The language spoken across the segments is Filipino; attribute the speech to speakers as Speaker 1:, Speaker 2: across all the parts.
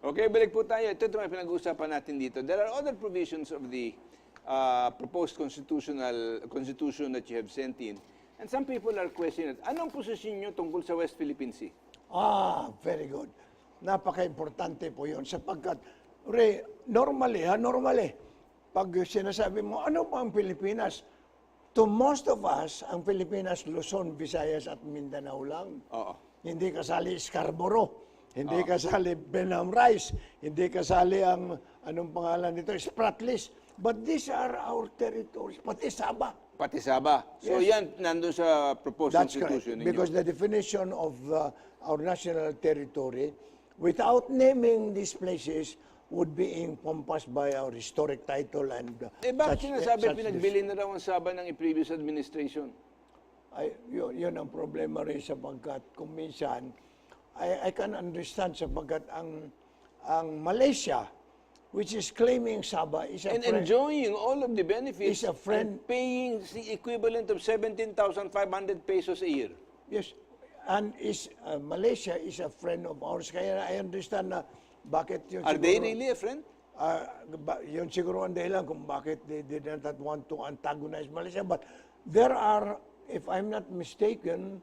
Speaker 1: Okay, balik po tayo. Ito may pinag-uusapan natin dito. There are other provisions of the proposed constitution that you have sent in. And some people are questioning it. Anong posisyon nyo tungkol sa West Philippine Sea?
Speaker 2: Very good. Napaka-importante po yun sapagkat, normally, pag sinasabi mo, ano pa ang Pilipinas? To most of us, ang Pilipinas, Luzon, Visayas at Mindanao lang.
Speaker 1: Oo.
Speaker 2: Hindi kasali Scarborough, hindi kasali Benham Rice, hindi kasali ang, anong pangalan nito, Spratlys. But these are our territories, pati Sabah.
Speaker 1: Pati Sabah. So yan, nandun sa proposed
Speaker 2: That's correct.
Speaker 1: constitution ninyo.
Speaker 2: Because the definition of our national territory, without naming these places, would be encompassed by our historic title and
Speaker 1: Bakit sinasabi pinagbili na raw ang Sabah ng previous administration?
Speaker 2: Yun ang problema rin sapagkat kung minsan, I can understand sapagkat ang Malaysia, which is claiming Sabah is a
Speaker 1: And
Speaker 2: friend.
Speaker 1: enjoying all of the benefits
Speaker 2: Is a friend.
Speaker 1: and paying the equivalent of 17,500 pesos a year.
Speaker 2: Yes, and Malaysia is a friend of ours. Kaya I understand na bakit yun
Speaker 1: Are they really a friend?
Speaker 2: yun siguro ang dahilan kung bakit they did not want to antagonize Malaysia. But there are, if I'm not mistaken,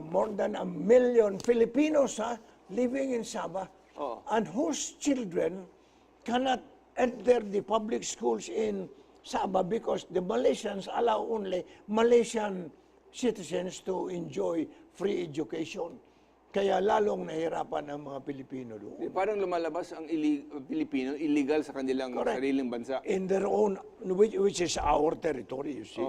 Speaker 2: more than 1 million Filipinos living in Sabah, and whose children cannot enter the public schools in Sabah because the Malaysians allow only Malaysian citizens to enjoy free education. Kaya lalong nahirapan ang mga Pilipino doon.
Speaker 1: Parang lumalabas ang Pilipino illegal sa kanilang sariling bansa.
Speaker 2: In their own, which is our territory, you see.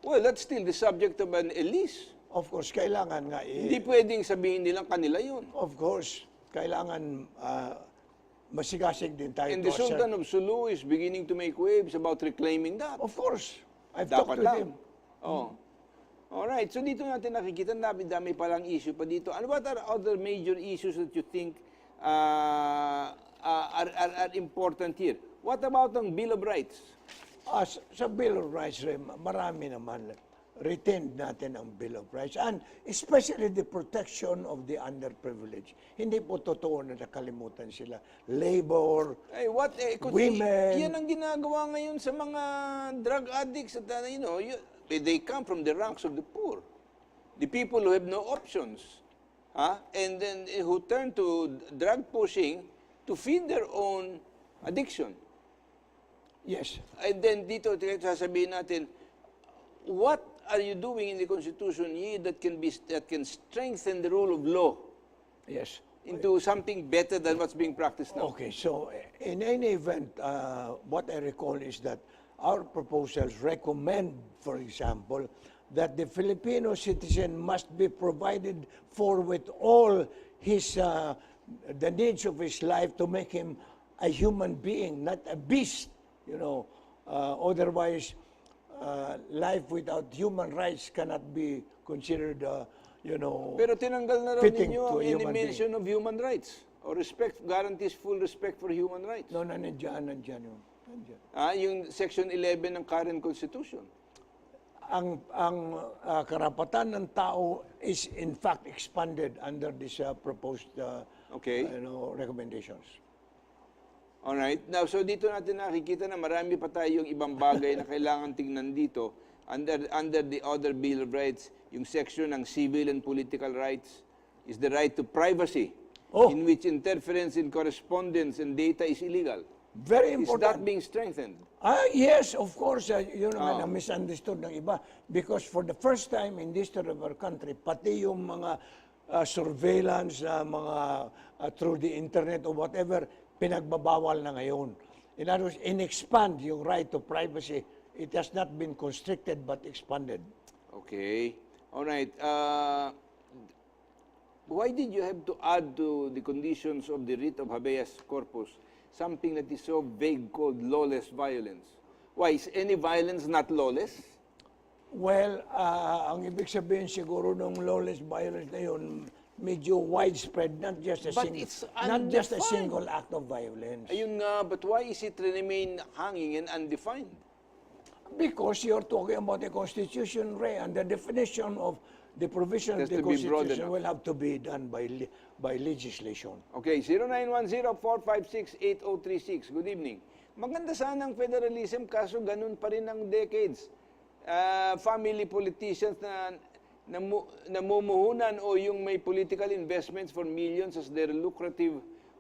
Speaker 1: Well, that's still the subject of an lease.
Speaker 2: Of course, kailangan nga
Speaker 1: Hindi pwedeng sabihin nilang kanila yun.
Speaker 2: Of course, kailangan masigasig din tayo.
Speaker 1: And the Sultan of Sulu is beginning to make waves about reclaiming that.
Speaker 2: Of course. I've
Speaker 1: Dapat
Speaker 2: talked to
Speaker 1: lang.
Speaker 2: him.
Speaker 1: Alright, so dito natin nakikita, dami-dami palang issue pa dito. Ano ba other major issues that you think are important here? What about ang Bill of Rights?
Speaker 2: Sa Bill of Rights, marami naman. Retained natin ang Bill of Rights. And especially the protection of the underprivileged. Hindi po totoo na nakalimutan sila. Labor, women.
Speaker 1: Yan ang ginagawa ngayon sa mga drug addicts. At, they come from the ranks of the poor. The people who have no options. And then who turn to drug pushing to feed their own addiction.
Speaker 2: Yes.
Speaker 1: And then dito sasabihin natin, what are you doing in the Constitution here that can strengthen the rule of law?
Speaker 2: Yes.
Speaker 1: Into something better than what's being practiced now.
Speaker 2: Okay, so in any event, what I recall is that our proposals recommend, for example, that the Filipino citizen must be provided for with all his the needs of his life to make him a human being, not a beast. Otherwise, life without human rights cannot be considered,
Speaker 1: Pero tinanggal na raw
Speaker 2: fitting
Speaker 1: ninyo
Speaker 2: to
Speaker 1: ang
Speaker 2: a
Speaker 1: any
Speaker 2: human
Speaker 1: mention of human rights or guarantees full respect for human rights.
Speaker 2: No, nandiyan yun. Nandiyan.
Speaker 1: Yung Section 11 ng current Constitution.
Speaker 2: Ang karapatan ng tao is in fact expanded under this proposed recommendations.
Speaker 1: Alright. Now, so dito natin nakikita na marami pa tayong ibang bagay na kailangan tingnan dito under the other Bill of Rights, yung section ng civil and political rights is the right to privacy in which interference in correspondence and data is illegal.
Speaker 2: Very
Speaker 1: Is
Speaker 2: important.
Speaker 1: that being strengthened?
Speaker 2: Yes, of course. Yun naman ang misunderstood ng iba. Because for the first time in the history of our country, pati yung mga surveillance, mga through the internet or whatever, pinagbabawal na ngayon. In other words, in-expand yung right to privacy. It has not been constricted but expanded.
Speaker 1: Okay. All right. Why did you have to add to the conditions of the writ of habeas corpus something that is so vague called lawless violence? Why? Is any violence not lawless?
Speaker 2: Well, ang ibig sabihin siguro ng lawless violence na yun, medyo widespread, not just a single act of violence.
Speaker 1: Ayun nga, but why is it remain hanging and undefined?
Speaker 2: Because you're talking about the Constitution, Ray, and the definition of the provision of
Speaker 1: Has
Speaker 2: the
Speaker 1: to be broad
Speaker 2: Constitution
Speaker 1: enough.
Speaker 2: will have to be done by legislation.
Speaker 1: Okay, 0910-456-8036. Good evening. Maganda sana ang federalism, kaso ganun pa rin ang decades. Family politicians na namumuhunan o yung may political investments for millions as their lucrative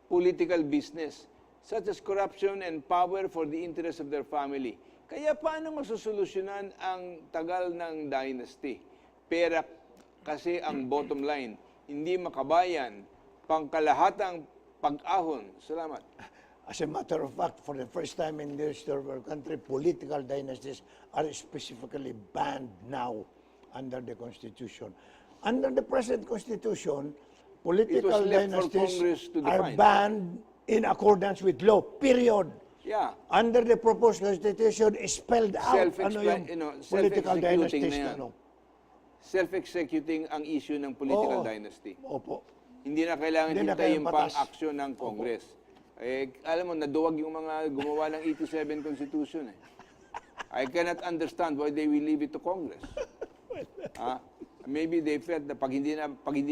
Speaker 1: political business, such as corruption and power for the interest of their family. Kaya paano masusolusyonan ang tagal ng dynasty? Pera kasi ang bottom line, hindi makabayan, pangkalahatang pag-ahon. Salamat.
Speaker 2: As a matter of fact, for the first time in the history of our country, political dynasties are specifically banned now under the Constitution. Under the present Constitution, political
Speaker 1: left for
Speaker 2: dynasties
Speaker 1: Congress to
Speaker 2: are
Speaker 1: define.
Speaker 2: banned in accordance with law, period.
Speaker 1: Yeah.
Speaker 2: Under the proposed Constitution, is spelled out ano yung political
Speaker 1: self-executing
Speaker 2: dynasties.
Speaker 1: na yan.
Speaker 2: Ano.
Speaker 1: Self-executing ang issue ng political
Speaker 2: Oo.
Speaker 1: dynasty.
Speaker 2: Opo.
Speaker 1: Hindi na kailangan
Speaker 2: Hindi na
Speaker 1: hintayin
Speaker 2: kailangan
Speaker 1: pa ang
Speaker 2: batas.
Speaker 1: aksyon ng Congress. Eh, alam mo, naduwag yung mga gumawa ng 87 Constitution eh. I cannot understand why they will leave it to Congress. Maybe they felt na pag hindi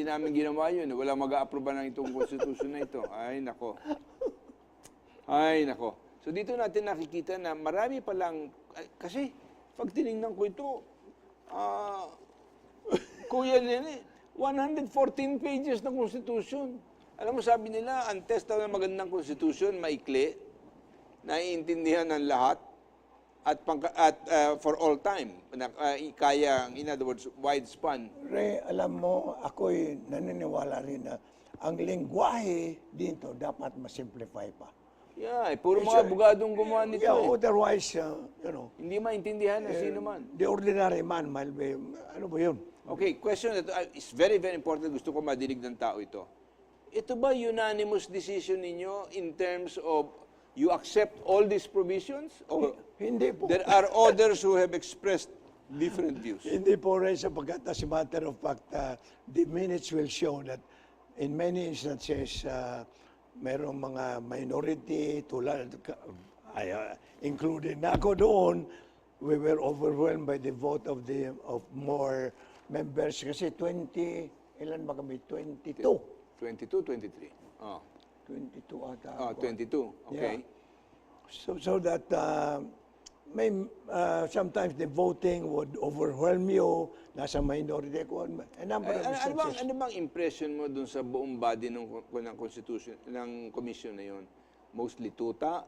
Speaker 1: namin ginawa yun, walang mag-a-aproba ng itong Constitution na ito. Ay, nako. Ay, nako. So dito natin nakikita na marami palang, kasi pag tinignan ko ito, Kuya Nene, 114 pages ng Constitution. Alam mo, sabi nila, ang test daw ng magandang Constitution, maikli, naiintindihan ng lahat, at for all time. Kaya, in other words, wide span.
Speaker 2: Ray, alam mo, ako'y naniniwala rin na ang lengguwahe dito dapat masimplify pa.
Speaker 1: Yeah, puro mga abogadong gumawa nito
Speaker 2: Yeah,
Speaker 1: eh.
Speaker 2: otherwise,
Speaker 1: Hindi maintindihan ng sino man.
Speaker 2: the ordinary man might be, ano ba yun?
Speaker 1: Okay, question that is very, very important. Gusto ko madinig ng tao ito. Ito ba unanimous decision ninyo in terms of you accept all these provisions? Or
Speaker 2: Hindi po.
Speaker 1: there are others who have expressed different views?
Speaker 2: Hindi po rin sapagkat as a matter of fact, the minutes will show that in many instances, mayroong mga minority, including na ako doon, we were overwhelmed by the vote of more members kasi 20, ilan ba kami? 22.
Speaker 1: 22, 23. Oh.
Speaker 2: 22 ata.
Speaker 1: Oh,
Speaker 2: ako.
Speaker 1: 22. Okay.
Speaker 2: Yeah. So that sometimes the voting would overwhelm you, nasa minority ko, a number of instances.
Speaker 1: Ano bang impression mo dun sa buong body ng Constitution, ng commission na yon? Mostly tuta,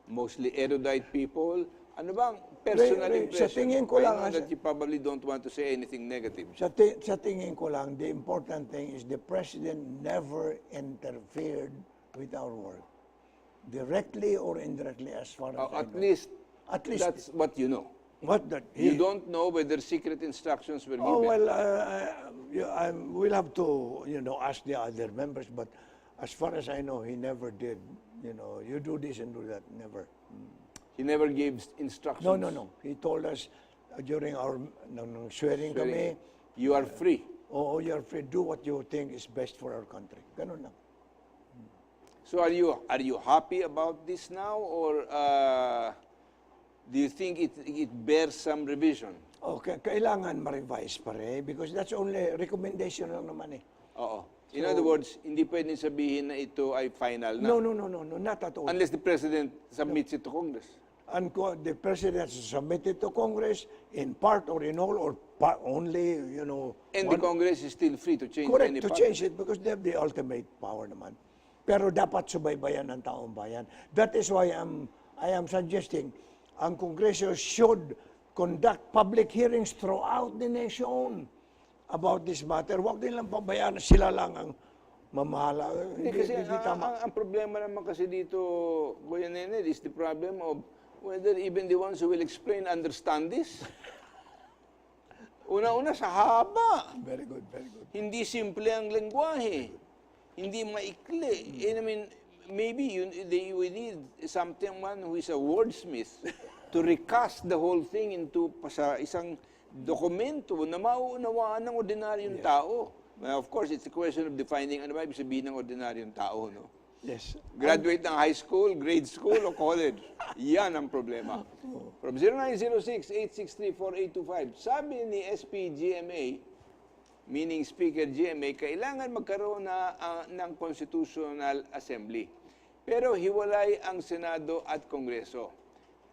Speaker 1: mostly erudite people. Ano bang personal
Speaker 2: Ray,
Speaker 1: impression?
Speaker 2: sa tingin ko
Speaker 1: I
Speaker 2: lang,
Speaker 1: know that you probably don't want to say anything negative.
Speaker 2: Sa tingin ko lang, the important thing is the president never interfered with our work. Directly or indirectly as far as I
Speaker 1: At
Speaker 2: know.
Speaker 1: least,
Speaker 2: At least,
Speaker 1: that's what you know.
Speaker 2: what that
Speaker 1: You don't know whether secret instructions were given.
Speaker 2: Oh, well, we'll have to, ask the other members, but as far as I know, he never did, you do this and do that, never.
Speaker 1: He never gave instructions.
Speaker 2: No. He told us during our swearing kami,
Speaker 1: You are free.
Speaker 2: oh, you're free, do what you think is best for our country. Ganun lang.
Speaker 1: So are you happy about this now, or do you think it bears some revision?
Speaker 2: Okay, kailangan ma-revise pa rin because that's only recommendation lang naman eh.
Speaker 1: Oo. In other words, hindi pwedeng sabihin na ito ay final na.
Speaker 2: No, not at all.
Speaker 1: Unless the President submits it to Congress.
Speaker 2: And the president submitted to Congress in part or in all or only,
Speaker 1: And the Congress is still free to change
Speaker 2: correct
Speaker 1: any
Speaker 2: to
Speaker 1: part.
Speaker 2: change it because they have the ultimate power naman. Pero dapat subaybayan ng taong bayan. That is why I am suggesting ang Kongreso should conduct public hearings throughout the nation about this matter. Huwag nilang pabayaan na sila lang ang mamahala.
Speaker 1: Hindi, kasi
Speaker 2: Hindi tama.
Speaker 1: ang problema naman kasi dito, Kuya Nene, is the problem of whether even the ones who will explain understand this. Una-una sa haba.
Speaker 2: Very good, very good.
Speaker 1: Hindi simple ang lengguwahe. Hindi maikli. And I mean, maybe we need someone who is a wordsmith to recast the whole thing into sa isang dokumento na mauunawaan ng ordinaryong tao. Of course, it's a question of defining ano ba ibig sabihin ng ordinaryong tao, no?
Speaker 2: Yes.
Speaker 1: Graduate ng high school, grade school, o college. Yan ang problema. From 0906-863-4825, sabi ni SPGMA, meaning Speaker GMA, kailangan magkaroon ng Constitutional Assembly. Pero hiwalay ang Senado at Kongreso.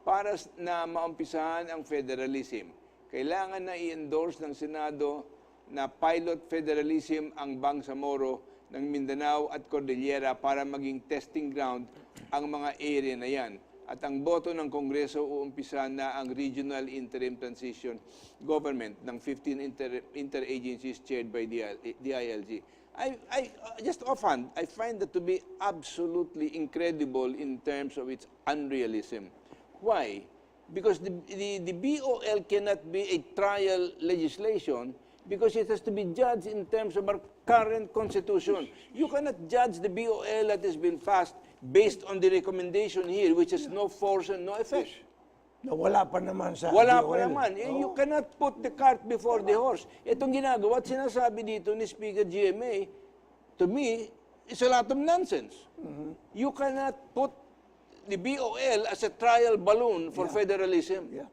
Speaker 1: Para na maumpisahan ang federalism, kailangan na i-endorse ng Senado na pilot federalism ang Bangsamoro ng Mindanao at Cordillera para maging testing ground ang mga area na yan. At ang boto ng Kongreso uumpisahan na ang Regional Interim Transition Government ng 15 interagencies chaired by DILG. Just offhand, I find that to be absolutely incredible in terms of its unrealism. Why? Because the BOL cannot be a trial legislation because it has to be judged in terms of our current constitution. You cannot judge the BOL that has been passed based on the recommendation here, which has no force and no effect.
Speaker 2: Na wala pa naman sa
Speaker 1: Wala
Speaker 2: BOL.
Speaker 1: pa naman. You cannot put the cart before the horse. Itong ginagawa at sinasabi dito ni Speaker GMA, to me, is a lot of nonsense. You cannot put the BOL as a trial balloon for federalism.
Speaker 2: Yeah.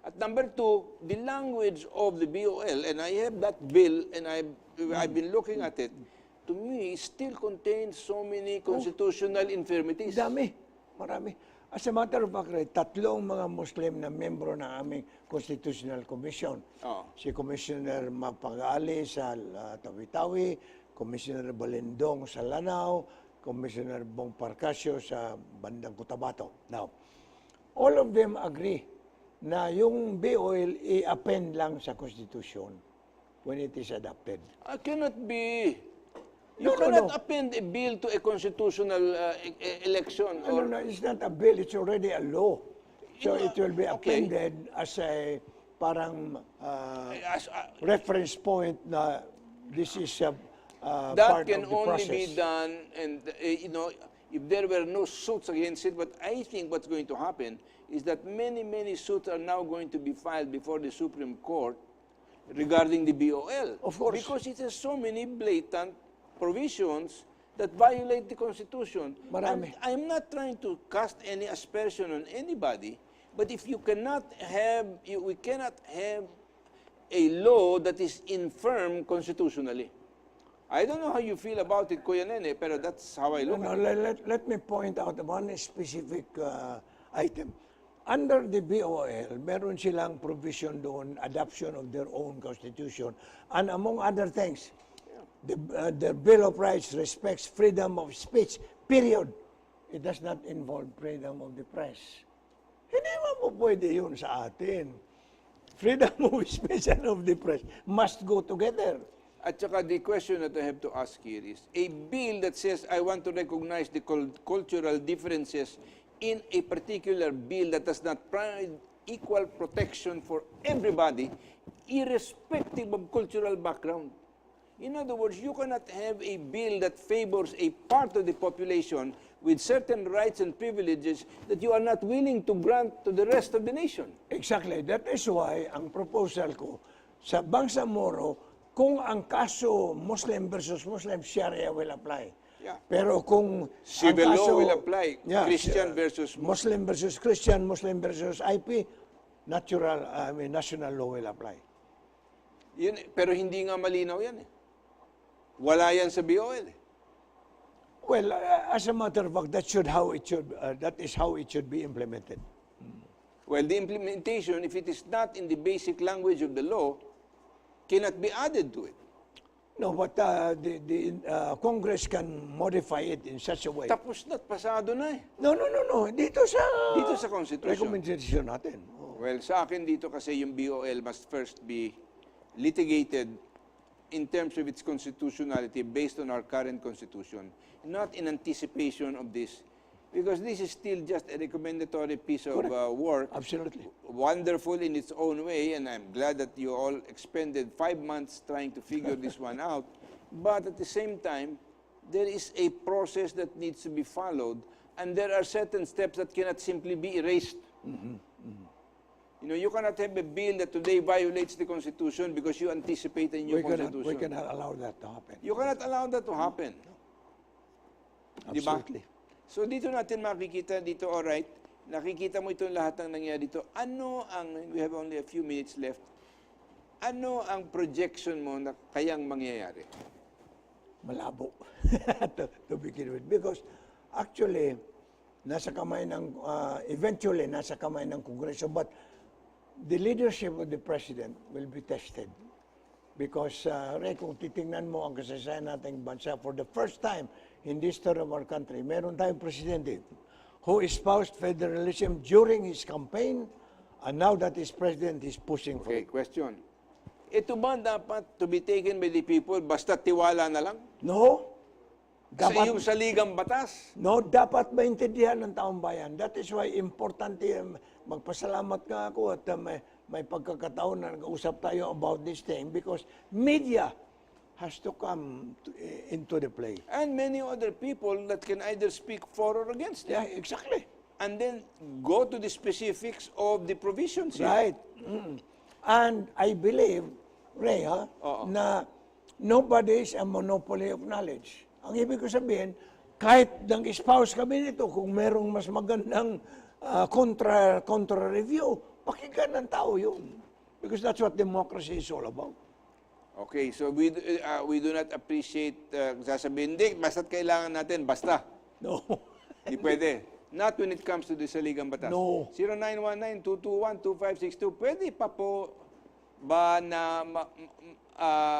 Speaker 1: At number two, the language of the BOL, and I have that bill, and I've been looking at it, to me, still contains so many constitutional infirmities.
Speaker 2: Dami. Marami. As a matter of fact, tatlong mga Muslim na membro ng aming Constitutional Commission.
Speaker 1: Oh.
Speaker 2: Si Commissioner Mapagali sa Tawi-Tawi, Commissioner Balindong sa Lanao, Commissioner Bong Parcasio sa bandang Cotabato. Now, all of them agree na yung BOL i-append lang sa Constitution when it is adopted.
Speaker 1: I cannot be. You
Speaker 2: No, no,
Speaker 1: cannot
Speaker 2: no.
Speaker 1: append a bill to a constitutional election.
Speaker 2: No, no, it's not a bill, it's already a law. So it will be
Speaker 1: Okay.
Speaker 2: appended as a parang
Speaker 1: As-
Speaker 2: reference point na this is a
Speaker 1: that
Speaker 2: part
Speaker 1: can
Speaker 2: of the
Speaker 1: only
Speaker 2: process.
Speaker 1: be done, and if there were no suits against it. But I think what's going to happen is that many suits are now going to be filed before the Supreme Court regarding the BOL.
Speaker 2: Of course.
Speaker 1: Because it has so many blatant provisions that violate the Constitution.
Speaker 2: Marami.
Speaker 1: And I'm not trying to cast any aspersion on anybody, but if you cannot have, we cannot have a law that is infirm constitutionally. I don't know how you feel about it, Kuya Nene, pero that's how I look
Speaker 2: No,
Speaker 1: at it.
Speaker 2: let me point out one specific item. Under the BOL, meron silang provision doon, adoption of their own constitution. And among other things, the Bill of Rights respects freedom of speech, period. It does not involve freedom of the press. Hindi mo po pwede yun sa atin. Freedom of speech and of the press must go together.
Speaker 1: At saka the question that I have to ask here is, a bill that says I want to recognize the cultural differences in a particular bill that does not provide equal protection for everybody, irrespective of cultural background. In other words, you cannot have a bill that favors a part of the population with certain rights and privileges that you are not willing to grant to the rest of the nation.
Speaker 2: Exactly. That is why ang proposal ko sa Bangsamoro, kung ang kaso Muslim versus Muslim, Sharia will apply.
Speaker 1: Yeah.
Speaker 2: Pero kung
Speaker 1: Civil
Speaker 2: ang
Speaker 1: law
Speaker 2: kaso,
Speaker 1: will apply. Christian versus
Speaker 2: Muslim versus Christian, Muslim versus IP, national law will apply.
Speaker 1: Yun, pero hindi nga malinaw yan eh. Wala yan sa BOL eh.
Speaker 2: Well, as a matter of fact, that is how it should be implemented.
Speaker 1: Well, the implementation, if it is not in the basic language of the law, cannot be added to it.
Speaker 2: No, but the Congress can modify it in such a way.
Speaker 1: Tapos na't pasado na eh.
Speaker 2: No. Dito sa
Speaker 1: Constitution.
Speaker 2: recommendation natin.
Speaker 1: Well, sa akin dito kasi yung BOL must first be litigated in terms of its constitutionality based on our current constitution, not in anticipation of this. Because this is still just a recommendatory piece of work.
Speaker 2: Absolutely.
Speaker 1: Wonderful in its own way, and I'm glad that you all expended 5 months trying to figure this one out. But at the same time, there is a process that needs to be followed, and there are certain steps that cannot simply be erased. You know, you cannot have a bill that today violates the Constitution because you anticipate a new Constitution.
Speaker 2: We cannot allow that to happen.
Speaker 1: You cannot allow that to happen. Di ba?
Speaker 2: Absolutely.
Speaker 1: So dito natin makikita dito, alright, nakikita mo itong lahat ng nangyari dito. Ano ang, we have only a few minutes left, ano ang projection mo na kayang mangyayari?
Speaker 2: Malabo to begin with. Because actually, eventually, nasa kamay ng Kongreso. But the leadership of the President will be tested. Because, Ray, kung titingnan mo ang kasaysayan nating bansa, for the first time in the history of our country, meron tayong presidente who espoused federalism during his campaign, and now that he's president, he's pushing for
Speaker 1: Okay,
Speaker 2: it.
Speaker 1: question. Ito ba dapat to be taken by the people basta tiwala na lang?
Speaker 2: No.
Speaker 1: Sa
Speaker 2: Dapat,
Speaker 1: iyong saligang batas?
Speaker 2: no, dapat maintindihan ng taong bayan. That is why importante, magpasalamat nga ako at may pagkakataon na nag-usap tayo about this thing because media has to come into the play.
Speaker 1: And many other people that can either speak for or against it.
Speaker 2: Yeah, exactly.
Speaker 1: And then go to the specifics of the provisions here.
Speaker 2: Right. And I believe, Ray,
Speaker 1: Oo.
Speaker 2: na nobody is a monopoly of knowledge. Ang ibig ko sabihin, kahit nag-espouse kami nito, kung merong mas magandang contra-review, pakinggan ng tao yun. Because that's what democracy is all about.
Speaker 1: Okay, so we do not appreciate, sasabihin, hindi, basta't kailangan natin, basta.
Speaker 2: No.
Speaker 1: Hindi pwede. Not when it comes to the saligang batas.
Speaker 2: No.
Speaker 1: 0919-221-2562, pwede pa po ba na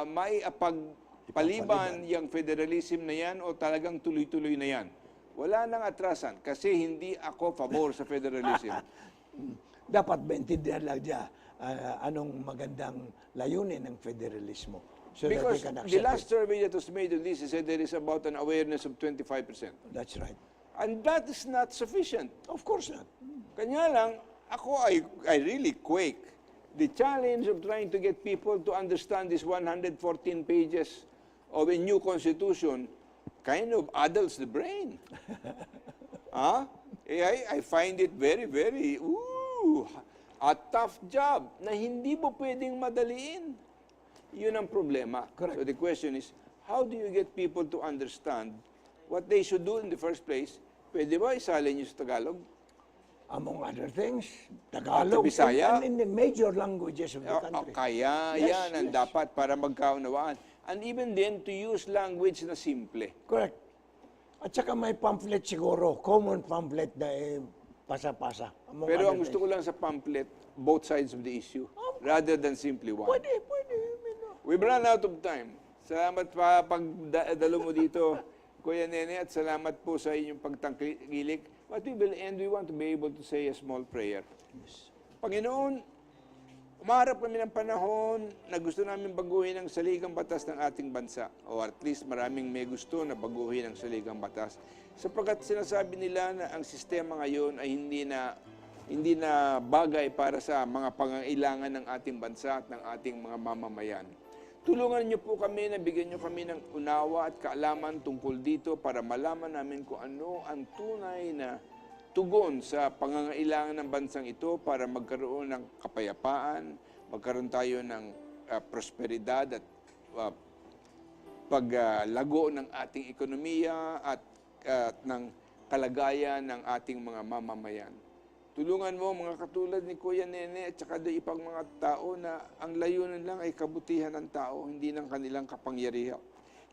Speaker 1: maiapagpaliban yung federalism na yan o talagang tuloy-tuloy na yan? Wala nang atrasan kasi hindi ako pabor sa federalism.
Speaker 2: Dapat maintindihan lang dyan anong magandang layunin ng federalismo. So that
Speaker 1: Because
Speaker 2: they can
Speaker 1: the
Speaker 2: accept
Speaker 1: last
Speaker 2: it.
Speaker 1: survey that was made on this said there is about an awareness of 25%.
Speaker 2: That's right.
Speaker 1: And that is not sufficient.
Speaker 2: Of course not.
Speaker 1: Kanya lang, I really quake. The challenge of trying to get people to understand this 114 pages of a new constitution kind of addles the brain. I find it very, very, a tough job na hindi mo pwedeng madaliin. Yun ang problema.
Speaker 2: Correct.
Speaker 1: So the question is, how do you get people to understand what they should do in the first place? Pwede ba isalin nyo sa Tagalog?
Speaker 2: Among other things, Tagalog
Speaker 1: Bisaya?
Speaker 2: and in the major languages of the country.
Speaker 1: Kaya
Speaker 2: Yes,
Speaker 1: yan ang
Speaker 2: yes.
Speaker 1: dapat para magkaunawaan. And even then, to use language na simple.
Speaker 2: Correct. At saka may pamphlet siguro, common pamphlet na pasa-pasa. Among
Speaker 1: Pero
Speaker 2: other
Speaker 1: ang gusto ko
Speaker 2: things.
Speaker 1: lang sa pamphlet, both sides of the issue, rather than simply one.
Speaker 2: Pwede.
Speaker 1: We've run out of time. Salamat pa pagdalo mo dito, Kuya Nene, at salamat po sa inyong pagtangkilik. But we will end, we want to be able to say a small prayer. Panginoon, umaharap kami ng panahon na gusto namin baguhin ang saligang batas ng ating bansa. O at least maraming may gusto na baguhin ang saligang batas. Sapagkat sinasabi nila na ang sistema ngayon ay hindi na bagay para sa mga pangangailangan ng ating bansa at ng ating mga mamamayan. Tulungan niyo po kami na bigyan niyo kami ng unawa at kaalaman tungkol dito para malaman namin kung ano ang tunay na tugon sa pangangailangan ng bansang ito para magkaroon ng kapayapaan, magkaroon tayo ng prosperidad at paglago ng ating ekonomiya at ng kalagayan ng ating mga mamamayan. Tulungan mo mga katulad ni Kuya Nene at saka doon ibang mga tao na ang layunin lang ay kabutihan ng tao, hindi ng kanilang kapangyarihan.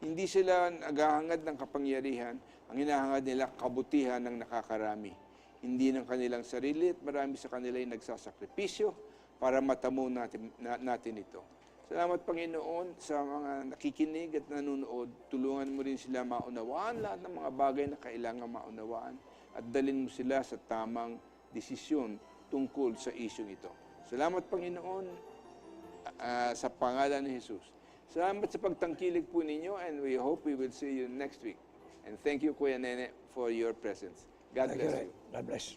Speaker 1: Hindi sila naghahangad ng kapangyarihan, ang hinahangad nila kabutihan ng nakakarami. Hindi ng kanilang sarili at marami sa kanila ay nagsasakripisyo para matamo natin ito. Salamat Panginoon sa mga nakikinig at nanonood. Tulungan mo rin sila maunawaan lahat ng mga bagay na kailangan maunawaan at dalhin mo sila sa tamang desisyon tungkol sa isyong ito. Salamat Panginoon sa pangalan ni Jesus. Salamat sa pagtangkilik po ninyo and we hope we will see you next week. And thank you Kuya Nene for your presence. God bless you.
Speaker 2: God bless.